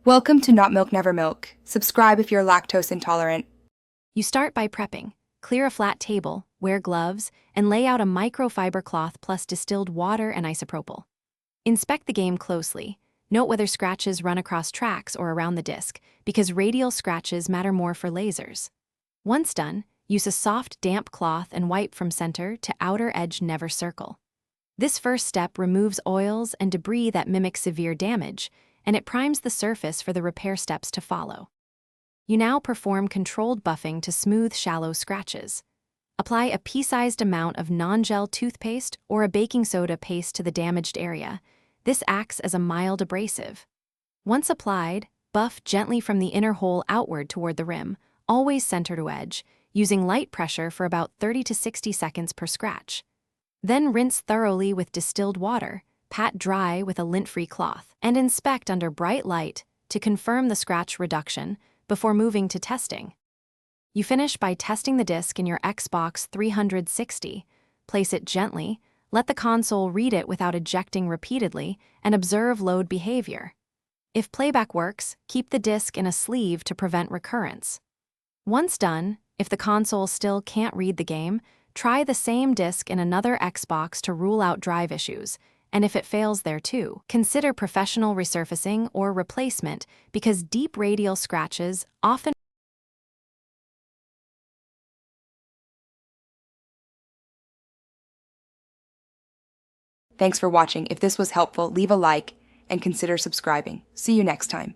Welcome to Not Milk Never Milk. Subscribe if you're lactose intolerant. You start by prepping. Clear a flat table, wear gloves, and lay out a microfiber cloth plus distilled water and isopropyl. Inspect the game closely. Note whether scratches run across tracks or around the disc, because radial scratches matter more for lasers. Once done, use a soft, damp cloth and wipe from center to outer edge never circle. This first step removes oils and debris that mimic severe damage, and it primes the surface for the repair steps to follow. You now perform controlled buffing to smooth shallow scratches. Apply a pea-sized amount of non-gel toothpaste or a baking soda paste to the damaged area. This acts as a mild abrasive. Once applied, buff gently from the inner hole outward toward the rim, always center to edge, using light pressure for about 30 to 60 seconds per scratch. Then rinse thoroughly with distilled water, pat dry with a lint-free cloth, and inspect under bright light to confirm the scratch reduction before moving to testing. You finish by testing the disc in your Xbox 360. Place it gently, let the console read it without ejecting repeatedly, and observe load behavior. If playback works, keep the disc in a sleeve to prevent recurrence. Once done, if the console still can't read the game, try the same disc in another Xbox to rule out drive issues, and if it fails there too, consider professional resurfacing or replacement because deep radial scratches often. Thanks for watching. If this was helpful, leave a like and consider subscribing. See you next time.